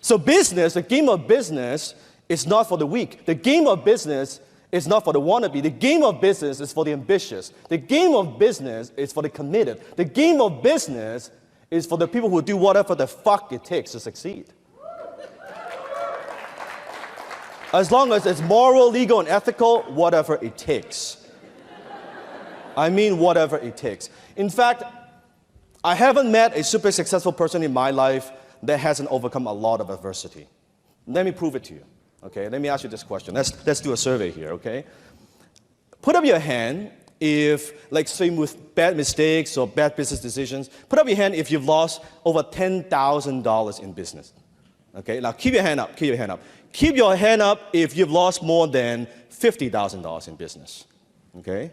So business, the game of business, is not for the weak. The game of business is not for the wannabe. The game of business is for the ambitious. The game of business is for the committed. The game of business is for the people who do whatever the fuck it takes to succeed. As long as it's moral, legal, and ethical, whatever it takes. I mean whatever it takes. In fact, I haven't met a super successful person in my life that hasn't overcome a lot of adversity. Let me prove it to you. Okay, let me ask you this question. Let's do a survey here, okay? Put up your hand if, like, say, with bad mistakes or bad business decisions, put up your hand if you've lost over $10,000 in business. Okay, now keep your hand up, keep your hand up. Keep your hand up if you've lost more than $50,000 in business. Okay?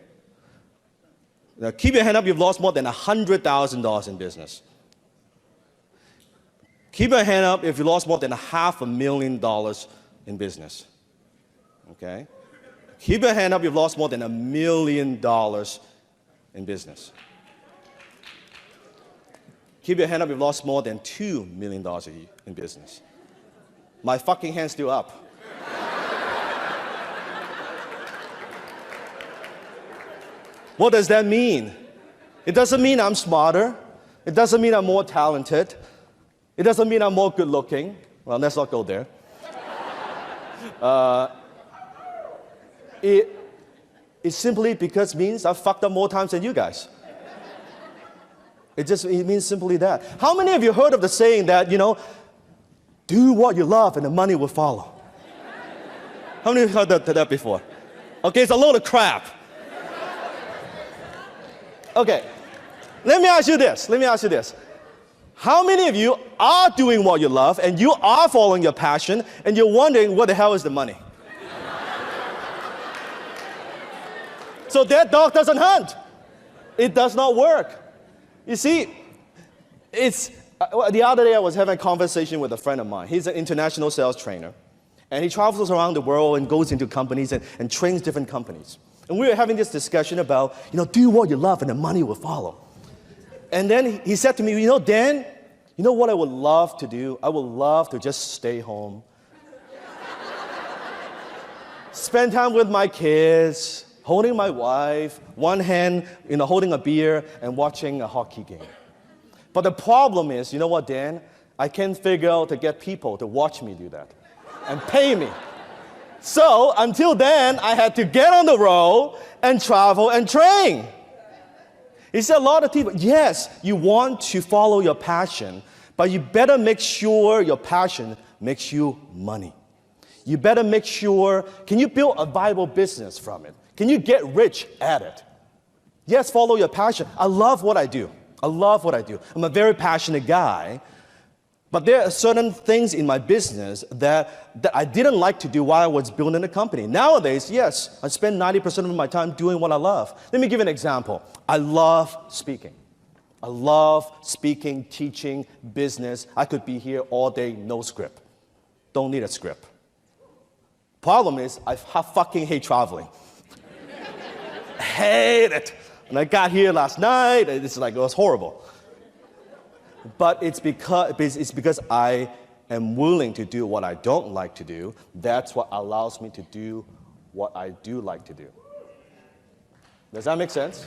Now keep your hand up if you've lost more than $100,000 in business. Keep your hand up if you lost more than $500,000 in business. Okay? Keep your hand up if you've lost more than $1 million in business. Keep your hand up if you've lost more than $2 million in business. My fucking hand's still up. What does that mean? It doesn't mean I'm smarter. It doesn't mean I'm more talented. It doesn't mean I'm more good looking. Well, let's not go there. It simply because it means I've fucked up more times than you guys. It means simply that. How many of you heard of the saying that, you know, do what you love and the money will follow? How many of you heard that before? Okay, it's a load of crap. Okay, let me ask you this. How many of you are doing what you love and you are following your passion and you're wondering what the hell is the money? So that dog doesn't hunt. It does not work. You see, the other day I was having a conversation with a friend of mine. He's an international sales trainer. And he travels around the world and goes into companies and trains different companies. And we were having this discussion about, you know, do what you love and the money will follow. And then he said to me, you know, Dan, you know what I would love to do? I would love to just stay home. Spend time with my kids, holding my wife, one hand, you know, holding a beer and watching a hockey game. But the problem is, you know what, Dan? I can't figure out to get people to watch me do that and pay me. So until then, I had to get on the road and travel and train. He said a lot of people, yes, you want to follow your passion, but you better make sure your passion makes you money. You better make sure, can you build a viable business from it? Can you get rich at it? Yes, follow your passion. I love what I do. I love what I do. I'm a very passionate guy, but there are certain things in my business that I didn't like to do while I was building a company. Nowadays, yes, I spend 90% of my time doing what I love. Let me give you an example. I love speaking. I love speaking, teaching, business. I could be here all day, no script. Don't need a script. Problem is, I fucking hate traveling. I hate it. And I got here last night, and it was horrible. But it's because I am willing to do what I don't like to do. That's what allows me to do what I do like to do. Does that make sense?